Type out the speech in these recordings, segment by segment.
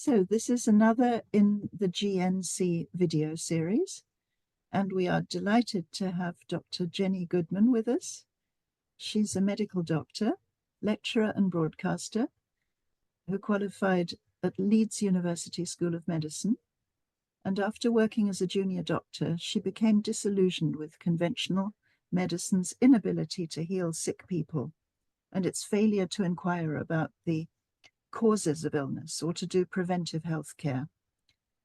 So this is another in the GNC video series, and we are delighted to have Dr. Jenny Goodman with us. She's a medical doctor, lecturer and broadcaster who qualified at Leeds University School of Medicine. And after working as a junior doctor, she became disillusioned with conventional medicine's inability to heal sick people and its failure to inquire about the causes of illness or to do preventive health care.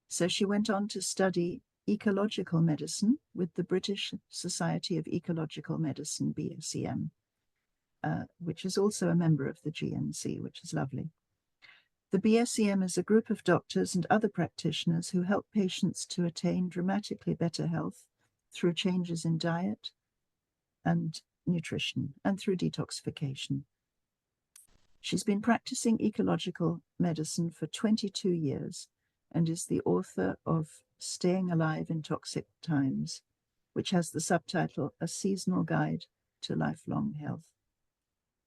So she went on to study ecological medicine with the British Society of Ecological Medicine, BSEM, which is also a member of the GNC, which is lovely. The BSEM is a group of doctors and other practitioners who help patients to attain dramatically better health through changes in diet and nutrition and through detoxification. She's been practicing ecological medicine for 22 years and is the author of Staying Alive in Toxic Times, which has the subtitle, A Seasonal Guide to Lifelong Health.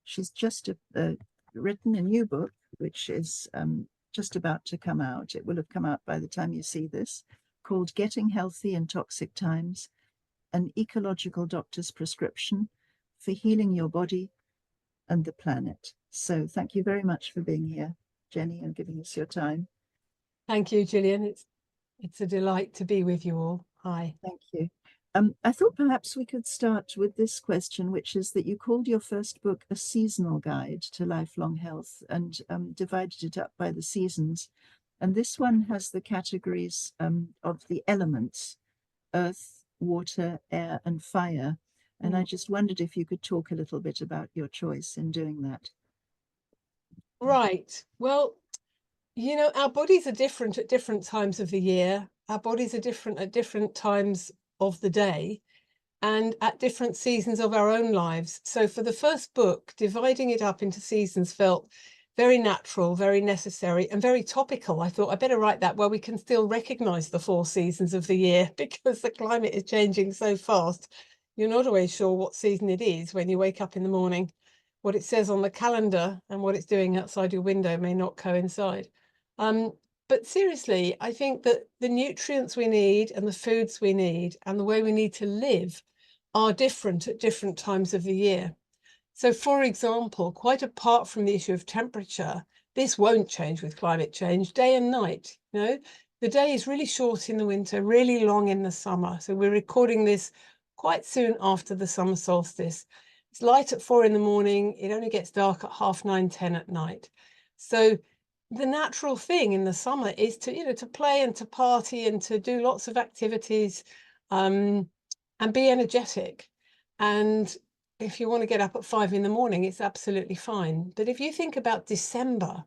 She's just written a new book, which is just about to come out. It will have come out by the time you see this, called Getting Healthy in Toxic Times, an ecological doctor's prescription for healing your body and the planet. So thank you very much for being here, Jenny, and giving us your time. Thank you, Gillian. It's a delight to be with you all. Hi. Thank you. I thought perhaps we could start with this question, which is that you called your first book A Seasonal Guide to Lifelong Health and divided it up by the seasons. And this one has the categories of the elements, earth, water, air, and fire. And I just wondered if you could talk a little bit about your choice in doing that. Right. Well, you know, our bodies are different at different times of the year. Our bodies are different at different times of the day and at different seasons of our own lives. So for the first book, dividing it up into seasons felt very natural, very necessary, and very topical. I thought I better write that where we can still recognize the 4 seasons of the year, because the climate is changing so fast. You're not always sure what season it is when you wake up in the morning. What it says on the calendar and what it's doing outside your window may not coincide. But seriously, I think that the nutrients we need and the foods we need and the way we need to live are different at different times of the year. So, for example, quite apart from the issue of temperature, this won't change with climate change, day and night. You know, the day is really short in the winter, really long in the summer. So we're recording this quite soon after the summer solstice. It's light at 4 in the morning. It only gets dark at 9:30, 10 at night. So the natural thing in the summer is to, you know, to play and to party and to do lots of activities and be energetic. And if you want to get up at 5 in the morning, it's absolutely fine. But if you think about December,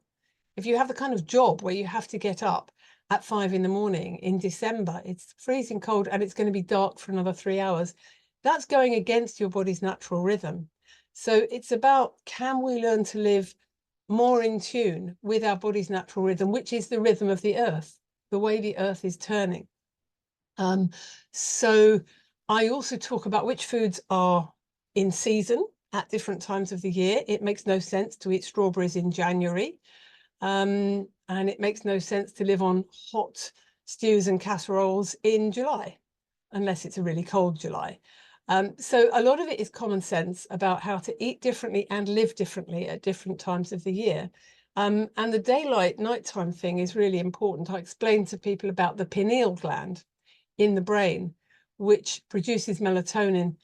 if you have the kind of job where you have to get up at 5 in the morning in December, it's freezing cold and it's going to be dark for another 3 hours. That's going against your body's natural rhythm. So it's about, can we learn to live more in tune with our body's natural rhythm, which is the rhythm of the earth, the way the earth is turning. So I also talk about which foods are in season at different times of the year. It makes no sense to eat strawberries in January. And it makes no sense to live on hot stews and casseroles in July, unless it's a really cold July. So a lot of it is common sense about how to eat differently and live differently at different times of the year. And the daylight nighttime thing is really important. I explain to people about the pineal gland in the brain, which produces melatonin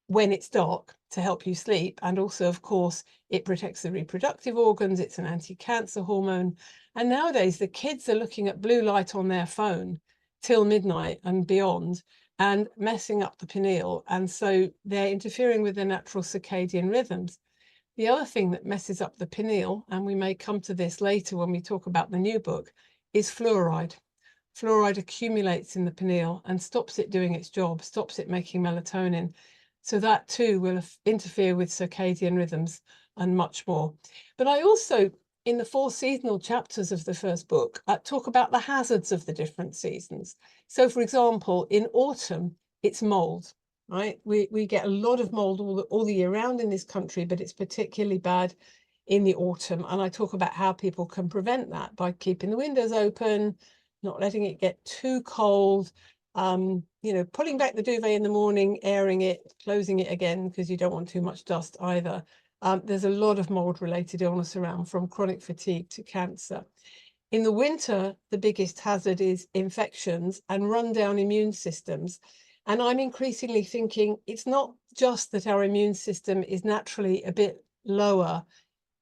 when it's dark to help you sleep. And also, of course, it protects the reproductive organs. It's an anti-cancer hormone. And nowadays, the kids are looking at blue light on their phone till midnight and beyond, and messing up the pineal. And so they're interfering with their natural circadian rhythms. The other thing that messes up the pineal, and we may come to this later when we talk about the new book, is fluoride. Fluoride accumulates in the pineal and stops it doing its job, stops it making melatonin. So that too will interfere with circadian rhythms and much more. But I also, in the 4 seasonal chapters of the first book, talk about the hazards of the different seasons. So, for example, in autumn, it's mold, right? We get a lot of mold all the year round in this country, but it's particularly bad in the autumn. And I talk about how people can prevent that by keeping the windows open, not letting it get too cold, you know, pulling back the duvet in the morning, airing it, closing it again, because you don't want too much dust either. There's a lot of mold-related illness around, from chronic fatigue to cancer. In the winter, the biggest hazard is infections and rundown immune systems. And I'm increasingly thinking it's not just that our immune system is naturally a bit lower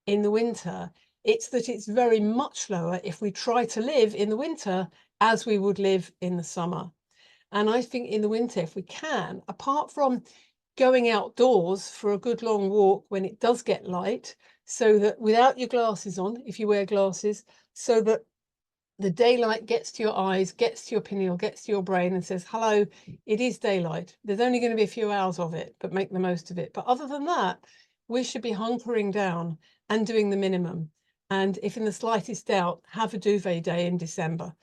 in the winter, it's that it's very much lower if we try to live in the winter as we would live in the summer. And I think in the winter, if we can, apart from going outdoors for a good long walk when it does get light, so that without your glasses on, if you wear glasses, so that the daylight gets to your eyes, gets to your pineal, gets to your brain and says, hello, it is daylight. There's only going to be a few hours of it, but make the most of it. But other than that, we should be hunkering down and doing the minimum. And if in the slightest doubt, have a duvet day in December,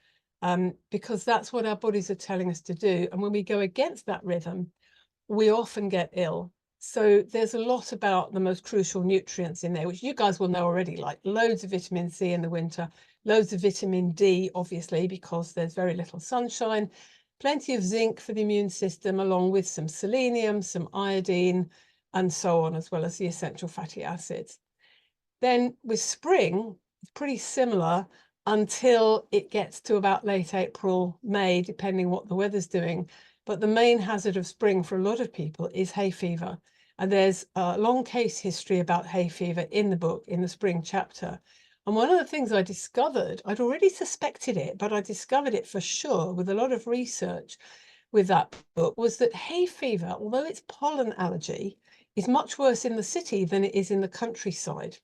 because that's what our bodies are telling us to do. And when we go against that rhythm, we often get ill. So there's a lot about the most crucial nutrients in there, which you guys will know already, like loads of vitamin C in the winter, loads of vitamin D, obviously, because there's very little sunshine, plenty of zinc for the immune system, along with some selenium, some iodine, and so on, as well as the essential fatty acids. Then with spring, it's pretty similar until it gets to about late April, May, depending what the weather's doing. But the main hazard of spring for a lot of people is hay fever. And there's a long case history about hay fever in the book, in the spring chapter. And one of the things I discovered, I'd already suspected it, but I discovered it for sure with a lot of research with that book, was that hay fever, although it's pollen allergy, is much worse in the city than it is in the countryside.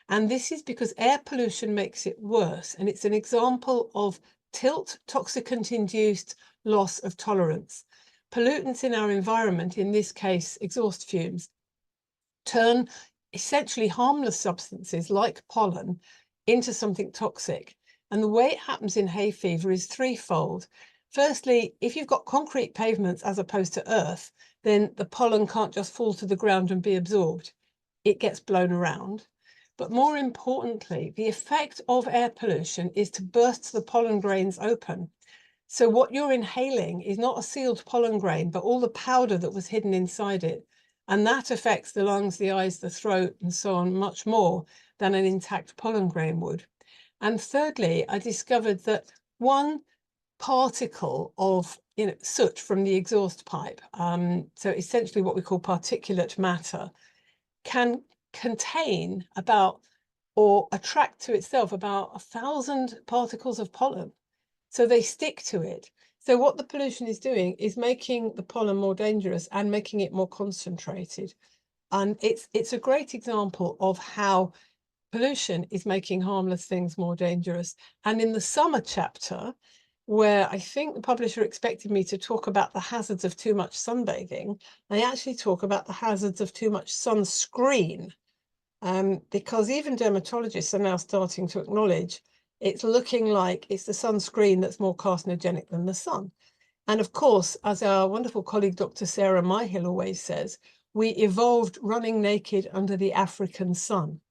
And this is because air pollution makes it worse. And it's an example of tilt, toxicant-induced loss of tolerance. Pollutants in our environment, in this case, exhaust fumes, turn essentially harmless substances like pollen into something toxic. And the way it happens in hay fever is threefold. Firstly, if you've got concrete pavements as opposed to earth, then the pollen can't just fall to the ground and be absorbed. It gets blown around. But more importantly, the effect of air pollution is to burst the pollen grains open. So what you're inhaling is not a sealed pollen grain, but all the powder that was hidden inside it. And that affects the lungs, the eyes, the throat, and so on, much more than an intact pollen grain would. And thirdly, I discovered that one particle of soot from the exhaust pipe, so essentially what we call particulate matter, can contain about, or attract to itself, about 1,000 particles of pollen. So they stick to it. So what the pollution is doing is making the pollen more dangerous and making it more concentrated. And it's a great example of how pollution is making harmless things more dangerous. And in the summer chapter, where I think the publisher expected me to talk about the hazards of too much sunbathing, I actually talk about the hazards of too much sunscreen, because even dermatologists are now starting to acknowledge it's looking like it's the sunscreen that's more carcinogenic than the sun. And of course, as our wonderful colleague, Dr. Sarah Myhill always says, we evolved running naked under the African sun.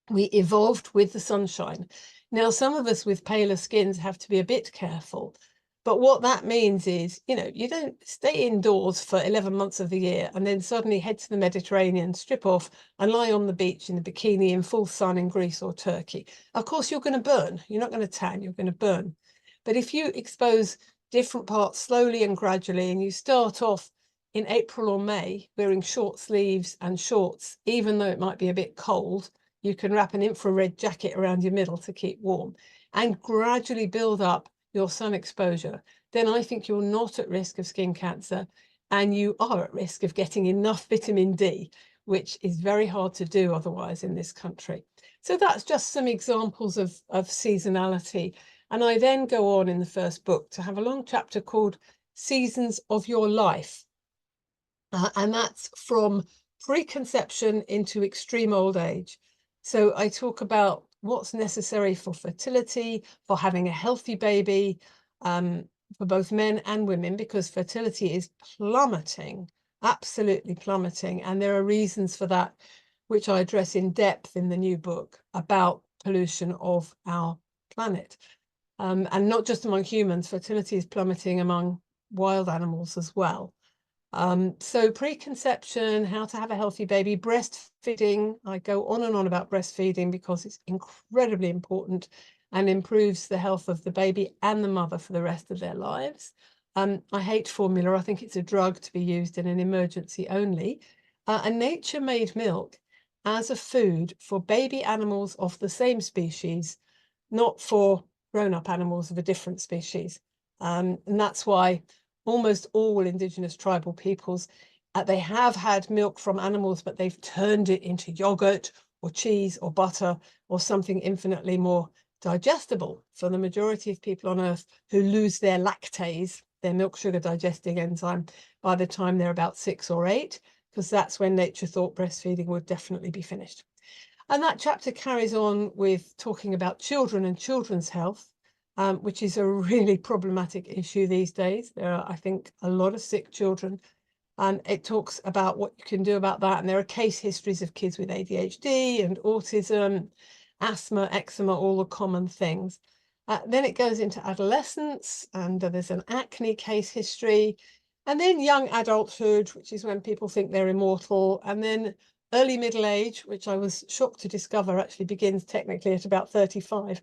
We evolved with the sunshine. Now, some of us with paler skins have to be a bit careful. But what that means is, you don't stay indoors for 11 months of the year and then suddenly head to the Mediterranean, strip off and lie on the beach in a bikini in full sun in Greece or Turkey. Of course, you're going to burn. You're not going to tan, you're going to burn. But if you expose different parts slowly and gradually, and you start off in April or May wearing short sleeves and shorts, even though it might be a bit cold, you can wrap an infrared jacket around your middle to keep warm and gradually build up your sun exposure, then I think you're not at risk of skin cancer, and you are at risk of getting enough vitamin D, which is very hard to do otherwise in this country. So that's just some examples of seasonality. And I then go on in the first book to have a long chapter called Seasons of Your Life. And that's from preconception into extreme old age. So I talk about what's necessary for fertility, for having a healthy baby, for both men and women, because fertility is plummeting, absolutely plummeting. And there are reasons for that, which I address in depth in the new book about pollution of our planet. And not just among humans, fertility is plummeting among wild animals as well. So preconception, how to have a healthy baby, breastfeeding. I go on and on about breastfeeding because it's incredibly important and improves the health of the baby and the mother for the rest of their lives. I hate formula. I think it's a drug to be used in an emergency only. And nature-made milk as a food for baby animals of the same species, not for grown-up animals of a different species. And that's why almost all indigenous tribal peoples, they have had milk from animals, but they've turned it into yogurt or cheese or butter or something infinitely more digestible. For the majority of people on Earth who lose their lactase, their milk sugar digesting enzyme, by the time they're about 6 or 8, because that's when nature thought breastfeeding would definitely be finished. And that chapter carries on with talking about children and children's health, which is a really problematic issue these days. There are, I think, a lot of sick children, and it talks about what you can do about that. And there are case histories of kids with ADHD and autism, asthma, eczema, all the common things. Then it goes into adolescence, and there's an acne case history, and then young adulthood, which is when people think they're immortal, and then early middle age, which I was shocked to discover actually begins technically at about 35,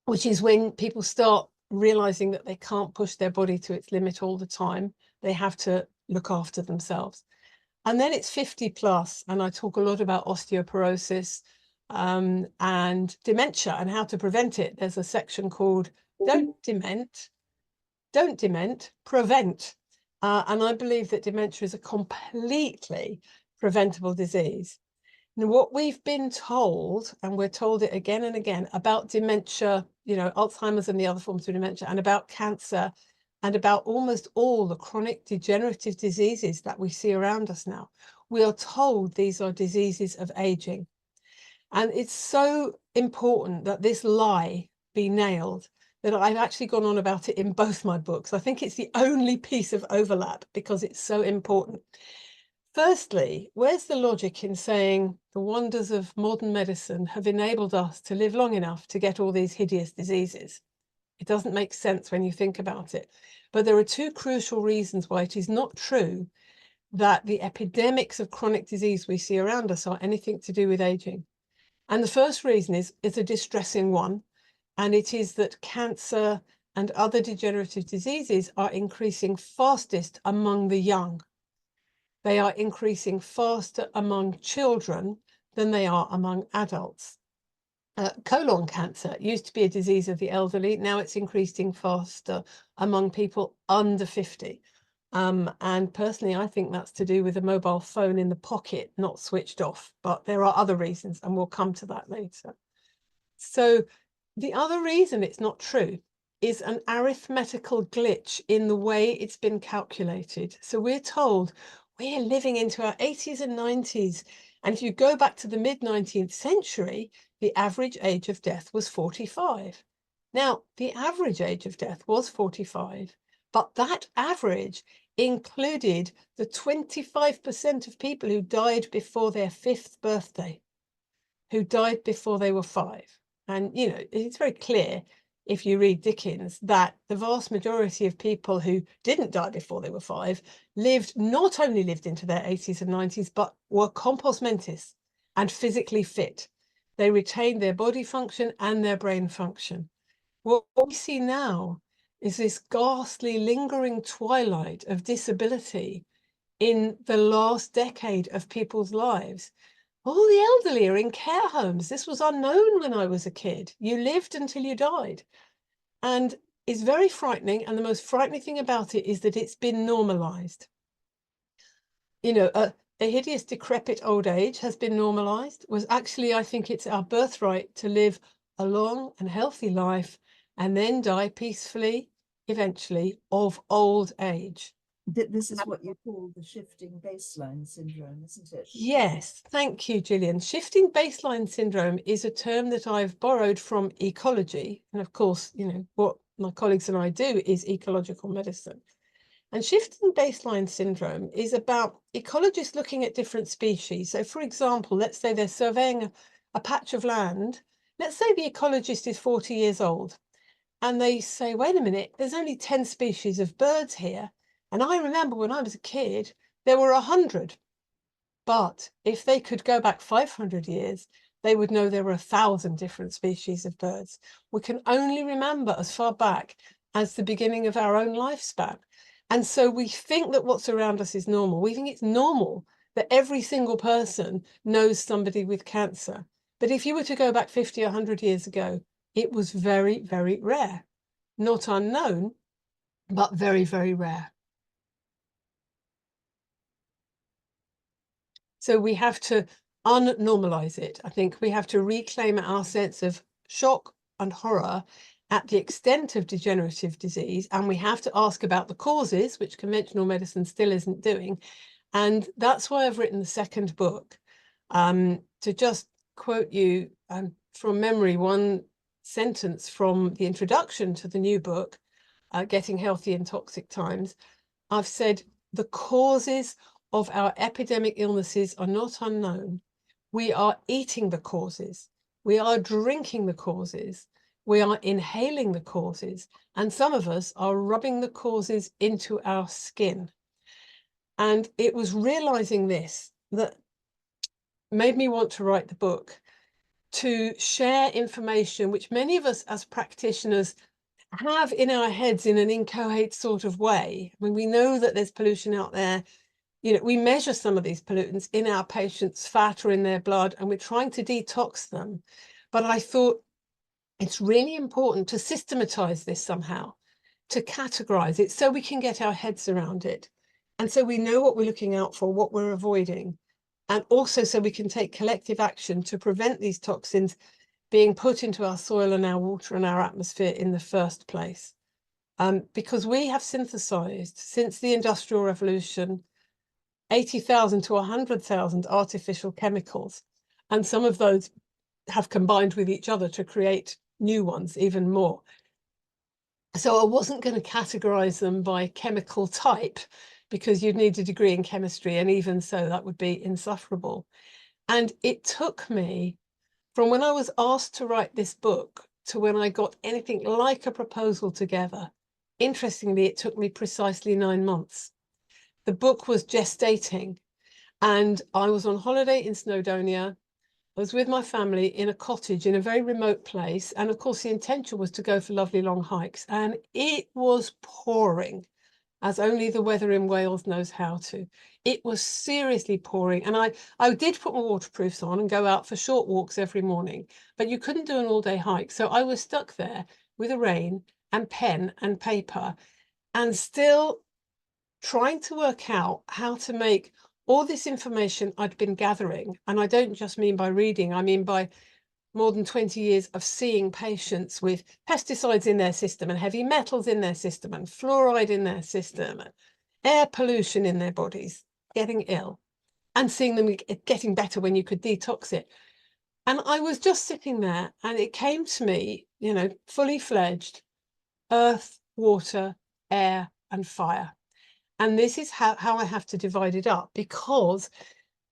which is when people start realizing that they can't push their body to its limit all the time. They have to look after themselves. And then it's 50 plus, and I talk a lot about osteoporosis and dementia and how to prevent it. There's a section called Don't Dement, Prevent. And I believe that dementia is a completely preventable disease. Now, what we've been told, and we're told it again and again, about dementia, you know, Alzheimer's and the other forms of dementia, and about cancer, and about almost all the chronic degenerative diseases that we see around us now, we are told these are diseases of aging. And it's so important that this lie be nailed that I've actually gone on about it in both my books. I think it's the only piece of overlap because it's so important. Firstly, where's the logic in saying the wonders of modern medicine have enabled us to live long enough to get all these hideous diseases? It doesn't make sense when you think about it. But there are two crucial reasons why it is not true that the epidemics of chronic disease we see around us are anything to do with aging. And the first reason is a distressing one, and it is that cancer and other degenerative diseases are increasing fastest among the young. They are increasing faster among children than they are among adults. Colon cancer used to be a disease of the elderly. Now it's increasing faster among people under 50. And personally, I think that's to do with a mobile phone in the pocket, not switched off. But there are other reasons, and we'll come to that later. So the other reason it's not true is an arithmetical glitch in the way it's been calculated. So we're told we're living into our 80s and 90s. And if you go back to the mid-19th century, the average age of death was 45. Now, the average age of death was 45, but that average included the 25% of people who died before their 5th birthday, who died before they were 5. And, you know, it's very clear if you read Dickens that the vast majority of people who didn't die before they were 5 not only lived into their 80s and 90s, but were compos mentis and physically fit. They retained their body function and their brain function. What we see now is this ghastly lingering twilight of disability in the last decade of people's lives. All the elderly are in care homes. This was unknown when I was a kid. You lived until you died. And it's very frightening. And the most frightening thing about it is that it's been normalized. You know, a hideous, decrepit old age has been normalized. Was actually, I think it's our birthright to live a long and healthy life and then die peacefully, eventually, of old age. This is what you call the shifting baseline syndrome, isn't it? Yes, thank you, Gillian. Shifting baseline syndrome is a term that I've borrowed from ecology. And of course, you know, what my colleagues and I do is ecological medicine. And shifting baseline syndrome is about ecologists looking at different species. So for example, let's say they're surveying a patch of land. Let's say the ecologist is 40 years old and they say, wait a minute, there's only 10 species of birds here. And I remember when I was a kid, there were 100. But if they could go back 500 years, they would know there were 1,000 different species of birds. We can only remember as far back as the beginning of our own lifespan. And so we think that what's around us is normal. We think it's normal that every single person knows somebody with cancer. But if you were to go back 50 or 100 years ago, it was very, very rare. Not unknown, but very, very rare. So we have to unnormalize it. I think we have to reclaim our sense of shock and horror at the extent of degenerative disease. And we have to ask about the causes, which conventional medicine still isn't doing. And that's why I've written the second book. To just quote you from memory, one sentence from the introduction to the new book, Getting Healthy in Toxic Times, I've said, the causes of our epidemic illnesses are not unknown. We are eating the causes. We are drinking the causes. We are inhaling the causes. And some of us are rubbing the causes into our skin. And it was realizing this that made me want to write the book, to share information which many of us as practitioners have in our heads in an inchoate sort of way. I mean, we know that there's pollution out there. You know, we measure some of these pollutants in our patients' fat or in their blood, and we're trying to detox them. But I thought it's really important to systematize this somehow, to categorize it so we can get our heads around it. And so we know what we're looking out for, what we're avoiding, and also so we can take collective action to prevent these toxins being put into our soil and our water and our atmosphere in the first place. Because we have synthesized, since the Industrial Revolution, 80,000 to 100,000 artificial chemicals. And some of those have combined with each other to create new ones, even more. So I wasn't going to categorize them by chemical type, because you'd need a degree in chemistry, and even so, that would be insufferable. And it took me from when I was asked to write this book to when I got anything like a proposal together. Interestingly, it took me precisely 9 months. The book was gestating, and I was on holiday in Snowdonia. I was with my family in a cottage in a very remote place. And of course, the intention was to go for lovely long hikes. And it was pouring, as only the weather in Wales knows how to. It was seriously pouring. And I did put my waterproofs on and go out for short walks every morning, but you couldn't do an all-day hike. So I was stuck there with a rain and pen and paper, and still trying to work out how to make all this information I'd been gathering. And I don't just mean by reading, I mean by more than 20 years of seeing patients with pesticides in their system and heavy metals in their system and fluoride in their system and air pollution in their bodies, getting ill, and seeing them getting better when you could detox it. And I was just sitting there, and it came to me, you know, fully fledged: earth, water, air, and fire. And this is how I have to divide it up, because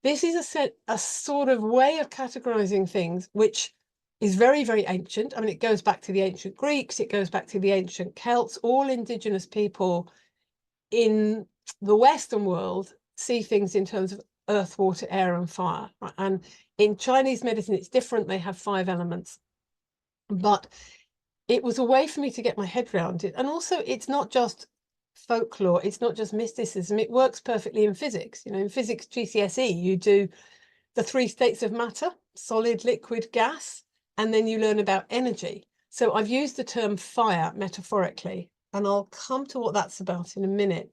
this is a sort of way of categorizing things, which is very, very ancient. I mean, it goes back to the ancient Greeks, it goes back to the ancient Celts. All indigenous people in the Western world see things in terms of earth, water, air, and fire. Right? And in Chinese medicine, it's different. They have 5 elements. But it was a way for me to get my head around it. And also, it's not just folklore, it's not just mysticism, it works perfectly in physics. You know, in physics GCSE, you do the 3 states of matter: solid, liquid, gas, and then you learn about energy. So I've used the term fire metaphorically, and I'll come to what that's about in a minute.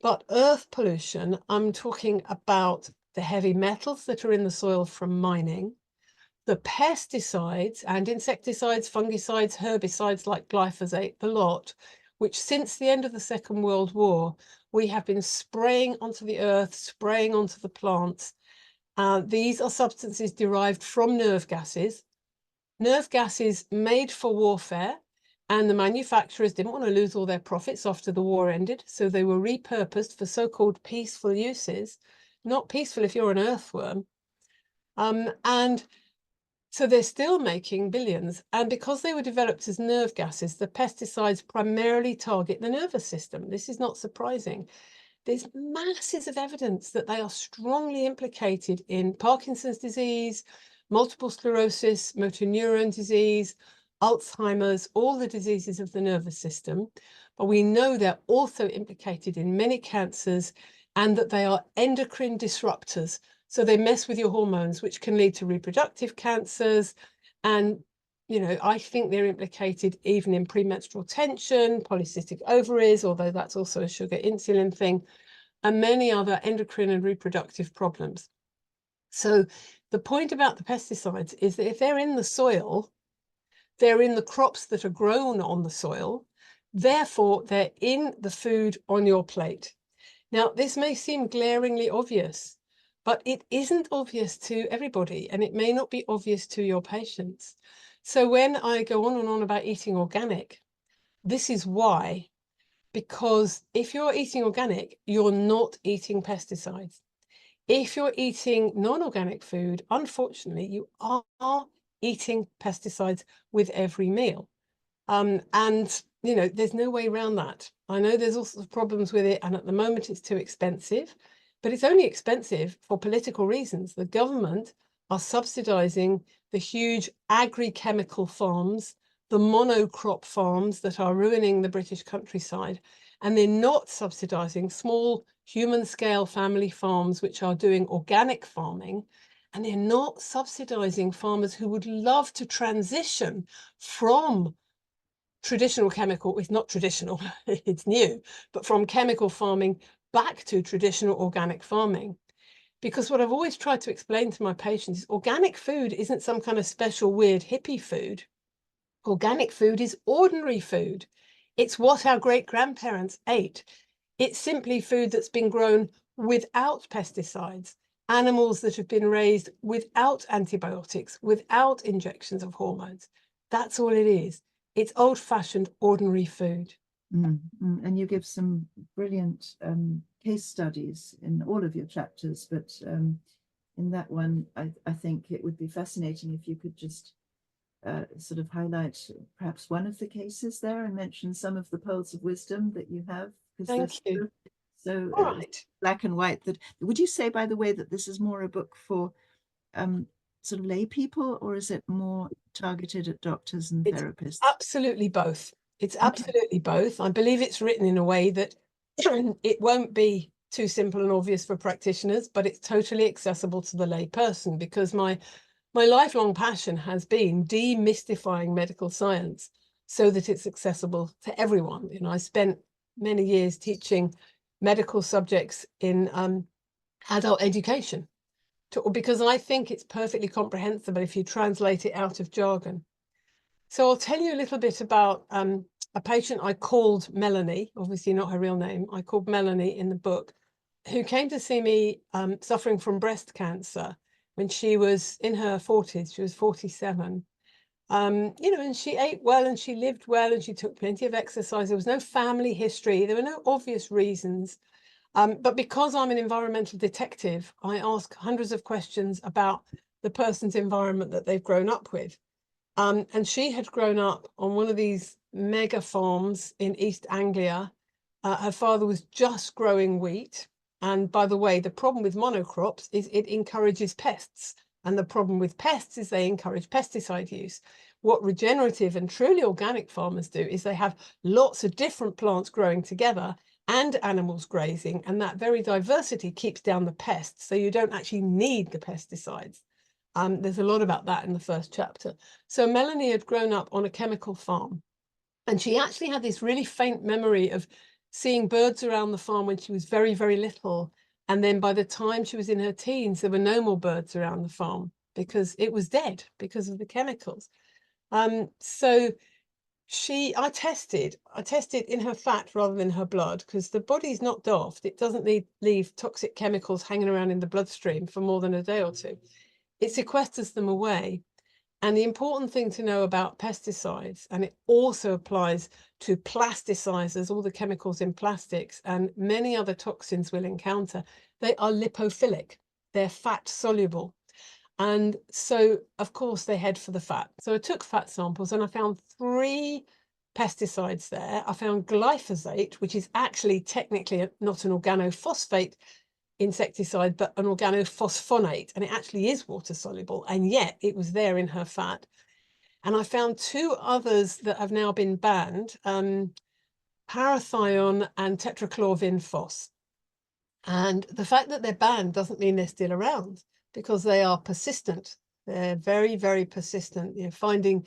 But earth pollution, I'm talking about the heavy metals that are in the soil from mining, the pesticides and insecticides, fungicides, herbicides like glyphosate, the lot, which since the end of the Second World War, we have been spraying onto the earth, spraying onto the plants. These are substances derived from nerve gases made for warfare, And the manufacturers didn't want to lose all their profits after the war ended, so they were repurposed for so-called peaceful uses. Not peaceful if you're an earthworm. And so they're still making billions. And because they were developed as nerve gases, the pesticides primarily target the nervous system. This is not surprising. There's masses of evidence that they are strongly implicated in Parkinson's disease, multiple sclerosis, motor neuron disease, Alzheimer's, all the diseases of the nervous system. But we know they're also implicated in many cancers and that they are endocrine disruptors. So they mess with your hormones, which can lead to reproductive cancers. And, you know, I think they're implicated even in premenstrual tension, polycystic ovaries, although that's also a sugar insulin thing, and many other endocrine and reproductive problems. So the point about the pesticides is that if they're in the soil, they're in the crops that are grown on the soil, therefore they're in the food on your plate. Now, this may seem glaringly obvious, but it isn't obvious to everybody, and it may not be obvious to your patients. So when I go on and on about eating organic, this is why, because if you're eating organic, you're not eating pesticides. If you're eating non-organic food, unfortunately, you are eating pesticides with every meal. And, you know, there's no way around that. I know there's all sorts of problems with it, and at the moment it's too expensive, but it's only expensive for political reasons. The government are subsidizing the huge agri-chemical farms, the monocrop farms that are ruining the British countryside, and they're not subsidizing small human-scale family farms which are doing organic farming, and they're not subsidizing farmers who would love to transition from traditional chemical, it's not traditional, it's new, but from chemical farming back to traditional organic farming. Because what I've always tried to explain to my patients is organic food isn't some kind of special weird hippie food. Organic food is ordinary food. It's what our great-grandparents ate. It's simply food that's been grown without pesticides, animals that have been raised without antibiotics, without injections of hormones. That's all it is. It's old-fashioned, ordinary food. And you give some brilliant case studies in all of your chapters, but in that one, I think it would be fascinating if you could just sort of highlight perhaps one of the cases there and mention some of the pearls of wisdom that you have. Thank you. So All right. black and white. That would you say, by the way, that this is more a book for sort of lay people, or is it more targeted at doctors and therapists? Absolutely both. It's absolutely both. I believe it's written in a way that it won't be too simple and obvious for practitioners, but it's totally accessible to the lay person, because my lifelong passion has been demystifying medical science so that it's accessible to everyone. You know, I spent many years teaching medical subjects in adult education, because I think it's perfectly comprehensible if you translate it out of jargon. So I'll tell you a little bit about a patient I called Melanie, obviously not her real name. I called Melanie in the book, who came to see me suffering from breast cancer when she was in her 40s. She was 47. You know, and she ate well and she lived well and she took plenty of exercise. There was no family history. There were no obvious reasons. But because I'm an environmental detective, I ask hundreds of questions about the person's environment that they've grown up with. And she had grown up on one of these mega farms in East Anglia. Her father was just growing wheat. And by the way, the problem with monocrops is it encourages pests. And the problem with pests is they encourage pesticide use. What regenerative and truly organic farmers do is they have lots of different plants growing together and animals grazing. And that very diversity keeps down the pests. So you don't actually need the pesticides. There's a lot about that in the first chapter. So Melanie had grown up on a chemical farm, and she actually had this really faint memory of seeing birds around the farm when she was very, very little. And then by the time she was in her teens, there were no more birds around the farm because it was dead because of the chemicals. So I tested in her fat rather than her blood, because the body's not daft. It doesn't leave toxic chemicals hanging around in the bloodstream for more than a day or two. It sequesters them away. And the important thing to know about pesticides, and it also applies to plasticizers, all the chemicals in plastics, and many other toxins we'll encounter, they are lipophilic. They're fat soluble. And so, of course, they head for the fat. So I took fat samples and I found 3 pesticides there. I found glyphosate, which is actually technically not an organophosphate insecticide, but an organophosphonate, and it actually is water soluble, and yet it was there in her fat. And I found 2 others that have now been banned, parathion and tetrachlorvinphos. And the fact that they're banned doesn't mean they're still around, because they are persistent. They're very, very persistent. You're finding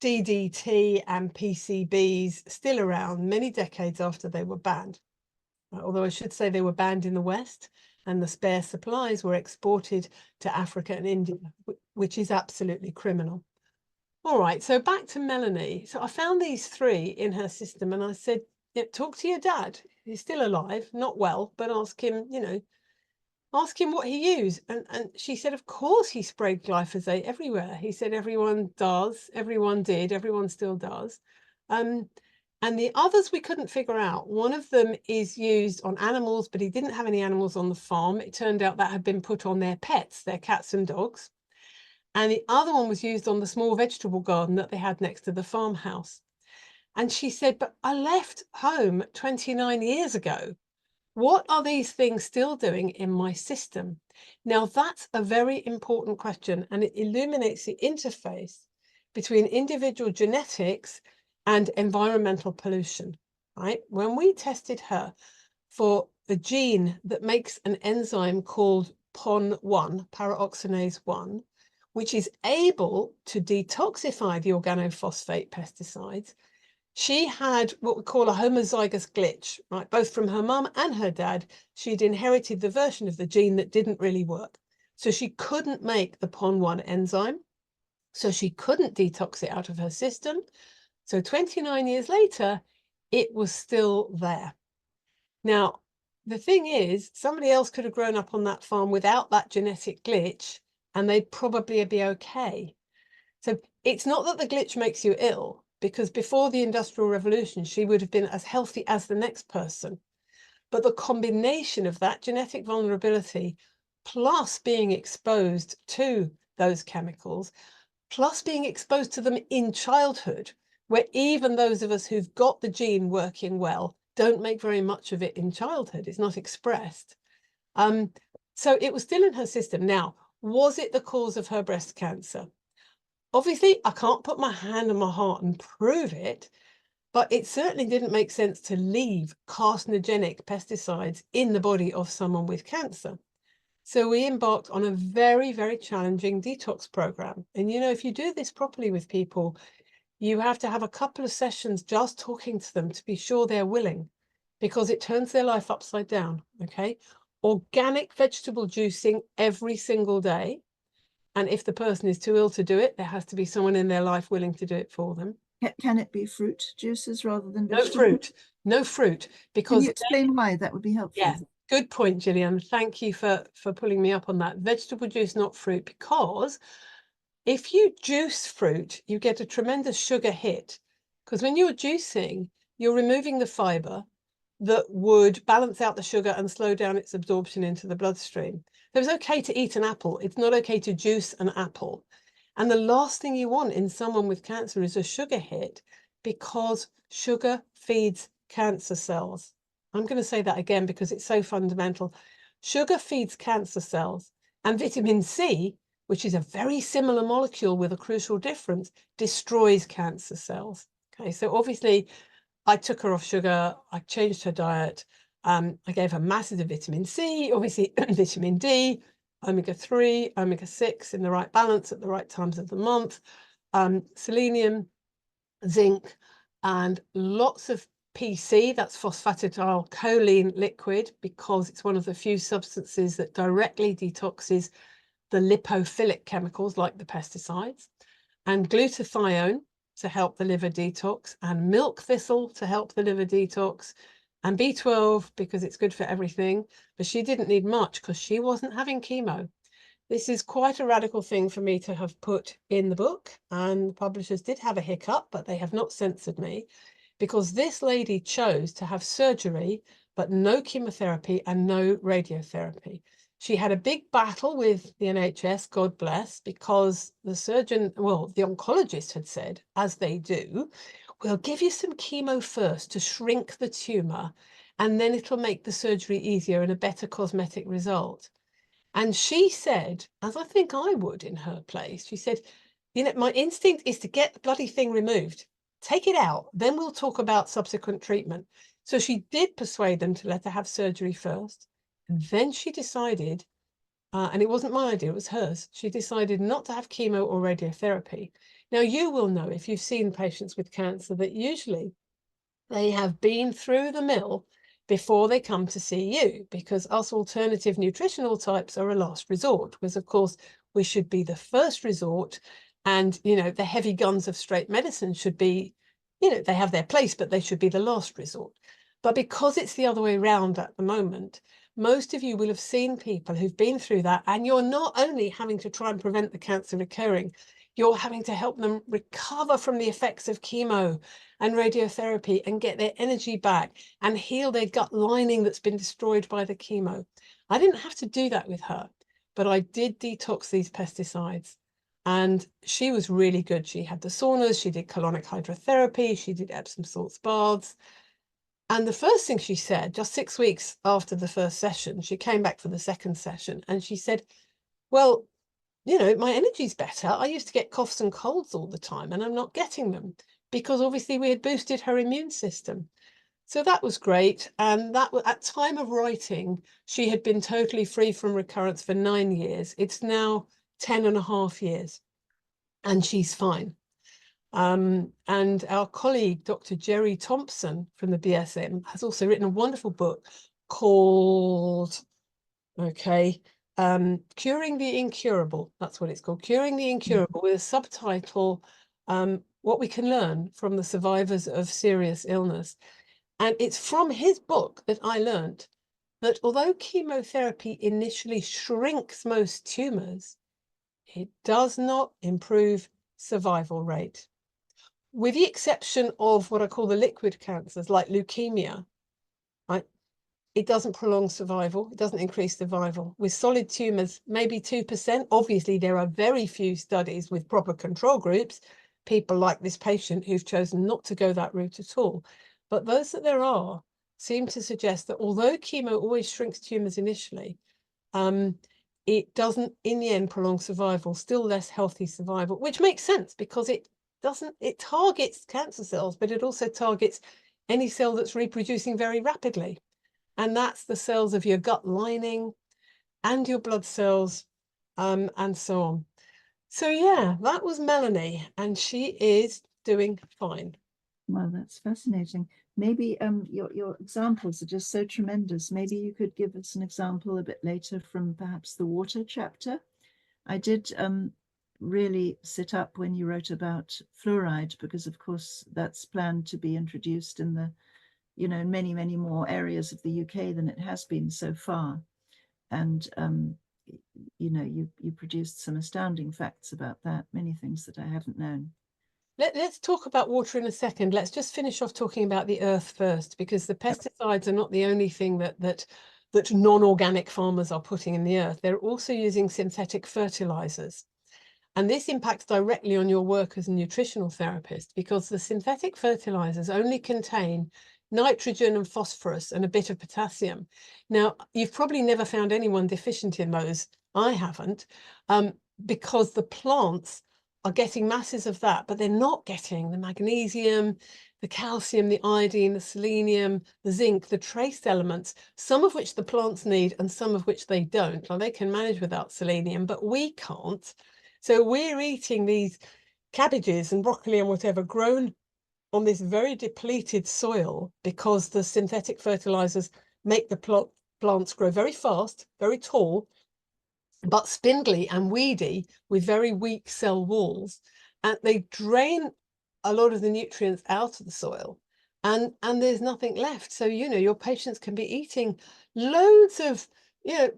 DDT and PCBs still around many decades after they were banned. Although I should say they were banned in the West, and the spare supplies were exported to Africa and India, which is absolutely criminal. All right, so back to Melanie. So I found these 3 in her system, and I said, talk to your dad. He's still alive, not well, but ask him, ask him what he used. And she said, of course he sprayed glyphosate everywhere. He said, everyone does, everyone did, everyone still does. And the others we couldn't figure out. One of them is used on animals, but he didn't have any animals on the farm. It turned out that had been put on their pets, their cats and dogs. And the other one was used on the small vegetable garden that they had next to the farmhouse. And she said, but I left home 29 years ago. What are these things still doing in my system? Now, that's a very important question, and it illuminates the interface between individual genetics and environmental pollution, right? When we tested her for a gene that makes an enzyme called PON1, paraoxonase 1, which is able to detoxify the organophosphate pesticides, she had what we call a homozygous glitch, right? Both from her mum and her dad, she'd inherited the version of the gene that didn't really work. So she couldn't make the PON1 enzyme. So she couldn't detox it out of her system. So 29 years later, it was still there. Now, the thing is, somebody else could have grown up on that farm without that genetic glitch, and they'd probably be okay. So it's not that the glitch makes you ill, because before the Industrial Revolution, she would have been as healthy as the next person. But the combination of that genetic vulnerability, plus being exposed to those chemicals, plus being exposed to them in childhood, where even those of us who've got the gene working well don't make very much of it in childhood. It's not expressed. So it was still in her system. Now, was it the cause of her breast cancer? Obviously, I can't put my hand on my heart and prove it, but it certainly didn't make sense to leave carcinogenic pesticides in the body of someone with cancer. So we embarked on a very, very challenging detox program. And, if you do this properly with people, you have to have a couple of sessions just talking to them to be sure they're willing, because it turns their life upside down, okay? Organic vegetable juicing every single day. And if the person is too ill to do it, there has to be someone in their life willing to do it for them. Can it be fruit juices rather than No vegetable? no fruit, because Can you explain why? That would be helpful. Yeah, good point, Gillian. Thank you for pulling me up on that. Vegetable juice, not fruit, because if you juice fruit, you get a tremendous sugar hit, because when you're juicing, you're removing the fiber that would balance out the sugar and slow down its absorption into the bloodstream. So it's okay to eat an apple. It's not okay to juice an apple. And the last thing you want in someone with cancer is a sugar hit, because sugar feeds cancer cells. I'm going to say that again because it's so fundamental. Sugar feeds cancer cells, and vitamin C, which is a very similar molecule with a crucial difference, destroys cancer cells. Okay, so obviously I took her off sugar, I changed her diet, I gave her masses of vitamin C, obviously vitamin D, omega-3, omega-6 in the right balance at the right times of the month, selenium, zinc, and lots of PC, that's phosphatidylcholine liquid, because it's one of the few substances that directly detoxes the lipophilic chemicals like the pesticides, and glutathione to help the liver detox, and milk thistle to help the liver detox, and B12 because it's good for everything. But she didn't need much because she wasn't having chemo. This is quite a radical thing for me to have put in the book, and the publishers did have a hiccup, but they have not censored me, because this lady chose to have surgery, but no chemotherapy and no radiotherapy. She had a big battle with the NHS, God bless, because the surgeon, well, the oncologist had said, as they do, we'll give you some chemo first to shrink the tumour, and then it'll make the surgery easier and a better cosmetic result. And she said, as I think I would in her place, she said, you know, my instinct is to get the bloody thing removed. Take it out, then we'll talk about subsequent treatment. So she did persuade them to let her have surgery first. And then she decided, and it wasn't my idea, it was hers, she decided not to have chemo or radiotherapy. Now, you will know, if you've seen patients with cancer, that usually they have been through the mill before they come to see you, because us alternative nutritional types are a last resort, because of course we should be the first resort, and you know, the heavy guns of straight medicine should be, you know, they have their place, but they should be the last resort. But because it's the other way around at the moment, most of you will have seen people who've been through that, and you're not only having to try and prevent the cancer recurring, you're having to help them recover from the effects of chemo and radiotherapy and get their energy back and heal their gut lining that's been destroyed by the chemo. I didn't have to do that with her, but I did detox these pesticides. And she was really good. She had the saunas, she did colonic hydrotherapy, she did Epsom salts baths. And the first thing she said, just 6 weeks after the first session, she came back for the second session and she said, well, you know, my energy's better. I used to get coughs and colds all the time and I'm not getting them, because obviously we had boosted her immune system. So that was great. And that at time of writing, she had been totally free from recurrence for 9 years. It's now 10.5 years and she's fine. And our colleague, Dr. Jerry Thompson from the BSM, has also written a wonderful book called, Curing the Incurable. That's what it's called, Curing the Incurable, with a subtitle, What We Can Learn from the Survivors of Serious Illness. And it's from his book that I learned that although chemotherapy initially shrinks most tumors, it does not improve survival rate. With the exception of what I call the liquid cancers, like leukemia, right? It doesn't prolong survival. It doesn't increase survival. With solid tumors, maybe 2%. Obviously, there are very few studies with proper control groups, people like this patient who've chosen not to go that route at all. But those that there are seem to suggest that although chemo always shrinks tumors initially, it doesn't, in the end, prolong survival, still less healthy survival, which makes sense because it targets cancer cells, but it also targets any cell that's reproducing very rapidly. And that's the cells of your gut lining and your blood cells, and so on. So yeah, that was Melanie, and she is doing fine. Well, that's fascinating. Maybe your examples are just so tremendous. Maybe you could give us an example a bit later from perhaps the water chapter. I did really sit up when you wrote about fluoride, because of course that's planned to be introduced in the, you know, in many, many more areas of the UK than it has been so far. And you know, you produced some astounding facts about that, many things that I hadn't known. Let's talk about water in a second. Let's just finish off talking about the earth first, because the pesticides are not the only thing that non-organic farmers are putting in the earth. They're also using synthetic fertilizers. And this impacts directly on your work as a nutritional therapist, because the synthetic fertilizers only contain nitrogen and phosphorus and a bit of potassium. Now, you've probably never found anyone deficient in those. I haven't, because the plants are getting masses of that, but they're not getting the magnesium, the calcium, the iodine, the selenium, the zinc, the trace elements, some of which the plants need and some of which they don't. Now, they can manage without selenium, but we can't. So we're eating these cabbages and broccoli and whatever grown on this very depleted soil, because the synthetic fertilizers make the plants grow very fast, very tall, but spindly and weedy with very weak cell walls. And they drain a lot of the nutrients out of the soil, and there's nothing left. So, you know, your patients can be eating loads of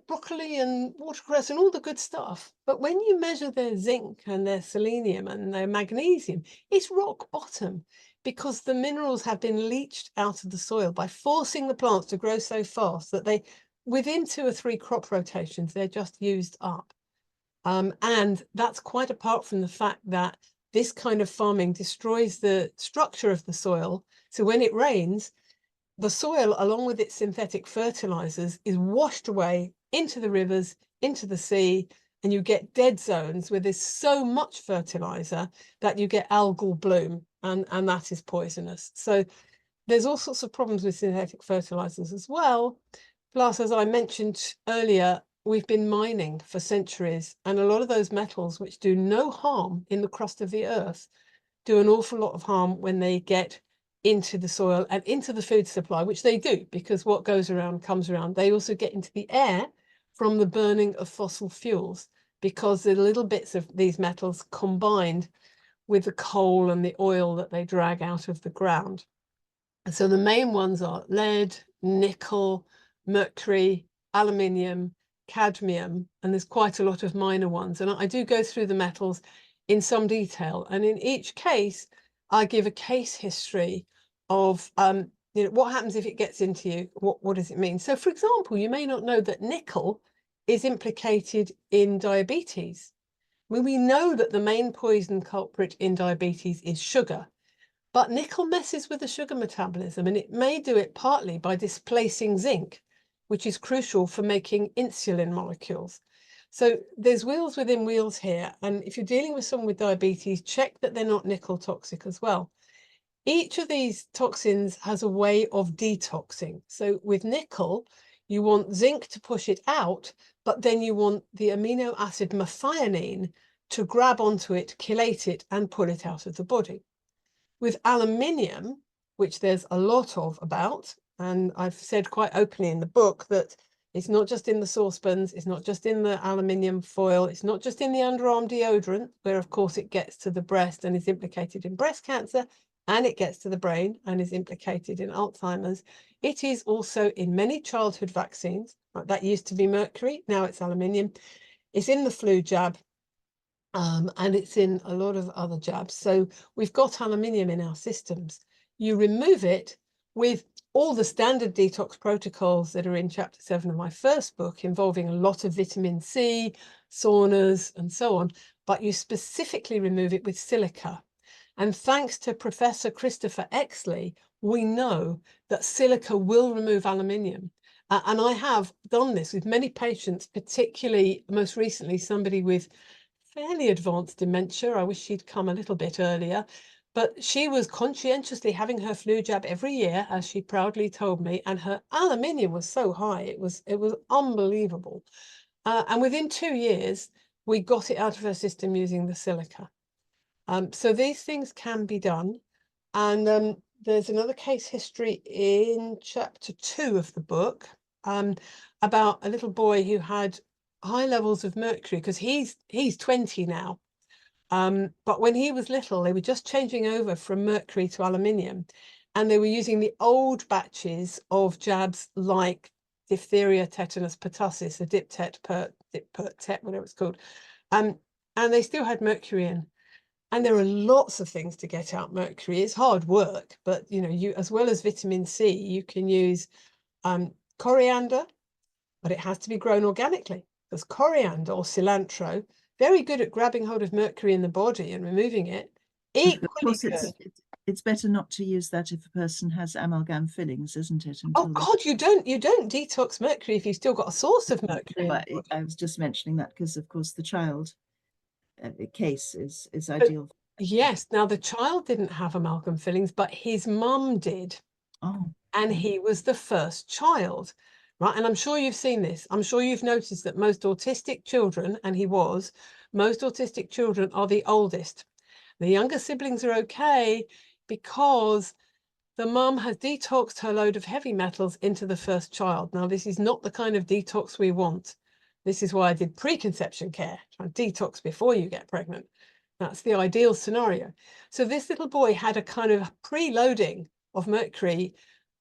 broccoli and watercress and all the good stuff. But when you measure their zinc and their selenium and their magnesium, it's rock bottom, because the minerals have been leached out of the soil by forcing the plants to grow so fast that they, within 2 or 3 crop rotations, they're just used up. And that's quite apart from the fact that this kind of farming destroys the structure of the soil. So when it rains, the soil, along with its synthetic fertilizers, is washed away into the rivers, into the sea, and you get dead zones where there's so much fertilizer that you get algal bloom, and that is poisonous. So there's all sorts of problems with synthetic fertilizers as well. Plus, as I mentioned earlier, we've been mining for centuries, and a lot of those metals, which do no harm in the crust of the earth, do an awful lot of harm when they get into the soil and into the food supply, which they do, because what goes around comes around. They also get into the air from the burning of fossil fuels, because the little bits of these metals combined with the coal and the oil that they drag out of the ground. And so the main ones are lead, nickel, mercury, aluminium, cadmium, and there's quite a lot of minor ones. And I do go through the metals in some detail. And in each case, I give a case history of what happens if it gets into you. What does it mean? So, for example, you may not know that nickel is implicated in diabetes. We know that the main poison culprit in diabetes is sugar. But nickel messes with the sugar metabolism, and it may do it partly by displacing zinc, which is crucial for making insulin molecules. So there's wheels within wheels here. And if you're dealing with someone with diabetes, check that they're not nickel toxic as well. Each of these toxins has a way of detoxing. So with nickel, you want zinc to push it out, but then you want the amino acid methionine to grab onto it, chelate it, and pull it out of the body. With aluminium, which there's a lot of about, and I've said quite openly in the book that it's not just in the saucepans, it's not just in the aluminium foil, it's not just in the underarm deodorant, where of course it gets to the breast and is implicated in breast cancer, and it gets to the brain and is implicated in Alzheimer's. It is also in many childhood vaccines. That used to be mercury, now it's aluminium. It's in the flu jab. And it's in a lot of other jabs. So we've got aluminium in our systems. You remove it with all the standard detox protocols that are in chapter 7 of my first book, involving a lot of vitamin C, saunas, and so on, but you specifically remove it with silica. And thanks to Professor Christopher Exley, we know that silica will remove aluminium. And I have done this with many patients, particularly most recently somebody with fairly advanced dementia. I wish she'd come a little bit earlier, but she was conscientiously having her flu jab every year, as she proudly told me, and her aluminium was so high, it was unbelievable. And within 2 years, we got it out of her system using the silica. So these things can be done. And there's another case history in chapter 2 of the book about a little boy who had high levels of mercury, because he's 20 now. But when he was little, they were just changing over from mercury to aluminium, and they were using the old batches of jabs like diphtheria, tetanus, pertussis, the diptet, whatever it's called. And they still had mercury in. And there are lots of things to get out mercury. It's hard work, but you, as well as vitamin C, you can use coriander, but it has to be grown organically, because coriander or cilantro, very good at grabbing hold of mercury in the body and removing it. Of course, it's better not to use that if a person has amalgam fillings, isn't it? Oh God, you don't detox mercury if you've still got a source of mercury. But I was just mentioning that because, of course, the child case is ideal. Yes. Now the child didn't have amalgam fillings, but his mum did. Oh. And he was the first child, right? And I'm sure you've seen this. I'm sure you've noticed that most autistic children, and most autistic children are the oldest. The younger siblings are okay because the mum has detoxed her load of heavy metals into the first child. Now, this is not the kind of detox we want. This is why I did preconception care, trying to detox before you get pregnant. That's the ideal scenario. So this little boy had a kind of preloading of mercury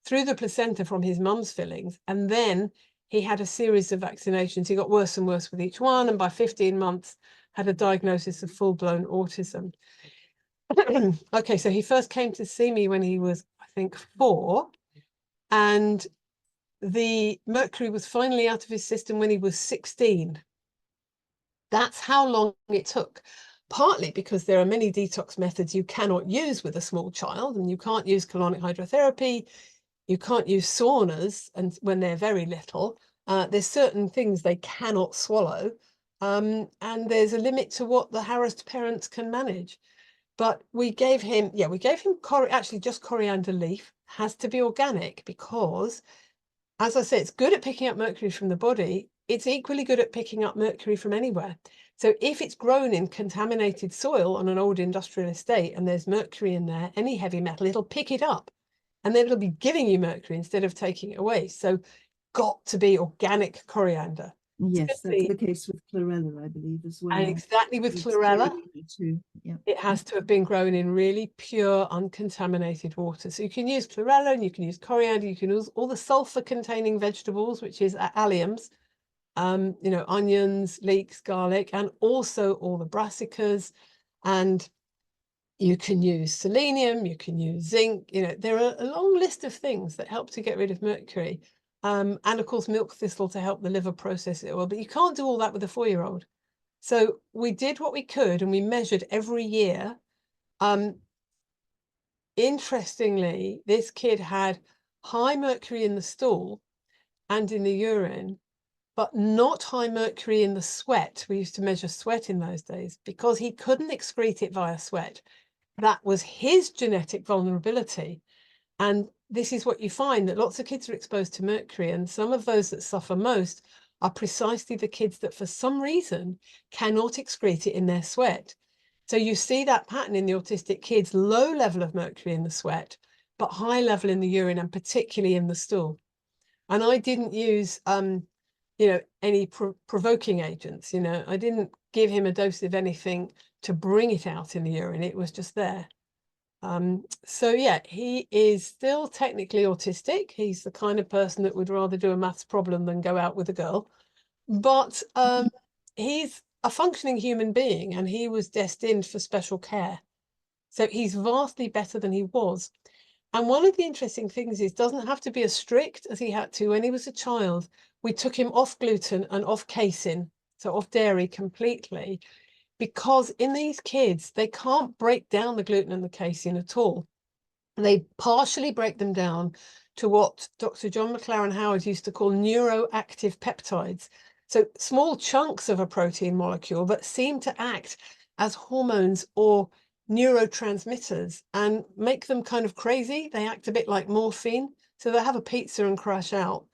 through the placenta from his mum's fillings, and then he had a series of vaccinations. He got worse and worse with each one, and by 15 months had a diagnosis of full-blown autism. Okay, so he first came to see me when he was, I think, 4, and the mercury was finally out of his system when he was 16. That's how long it took, partly because there are many detox methods you cannot use with a small child, and you can't use colonic hydrotherapy, you can't use saunas, and when they're very little, there's certain things they cannot swallow, and there's a limit to what the harassed parents can manage. But we gave him actually just coriander leaf. Has to be organic because, as I say, it's good at picking up mercury from the body. It's equally good at picking up mercury from anywhere. So if it's grown in contaminated soil on an old industrial estate and there's mercury in there, any heavy metal, it'll pick it up and then it'll be giving you mercury instead of taking it away. So got to be organic coriander. Yes, that's the case with chlorella, I believe, as well. And exactly with chlorella, too. Yeah. it has to have been grown in really pure, uncontaminated water. So you can use chlorella and you can use coriander, you can use all the sulfur-containing vegetables, which is alliums, you know, onions, leeks, garlic, and also all the brassicas. And you can use selenium, you can use zinc. You know, there are a long list of things that help to get rid of mercury. And of course, milk thistle to help the liver process it well. But you can't do all that with a 4-year-old. So we did what we could and we measured every year. Interestingly, this kid had high mercury in the stool and in the urine, but not high mercury in the sweat. We used to measure sweat in those days because he couldn't excrete it via sweat. That was his genetic vulnerability. And this is what you find, that lots of kids are exposed to mercury, and some of those that suffer most are precisely the kids that for some reason cannot excrete it in their sweat. So you see that pattern in the autistic kids, low level of mercury in the sweat, but high level in the urine and particularly in the stool. And I didn't use, you know, any provoking agents. You know, I didn't give him a dose of anything to bring it out in the urine. It was just there. So yeah, he is still technically autistic. He's the kind of person that would rather do a maths problem than go out with a girl. But he's a functioning human being and he was destined for special care. So he's vastly better than he was. And one of the interesting things is, doesn't have to be as strict as he had to when he was a child. We took him off gluten and off casein, so off dairy completely, because in these kids, they can't break down the gluten and the casein at all. They partially break them down to what Dr. John McLaren Howard used to call neuroactive peptides. So small chunks of a protein molecule that seem to act as hormones or neurotransmitters and make them kind of crazy. They act a bit like morphine. So they'll have a pizza and crash out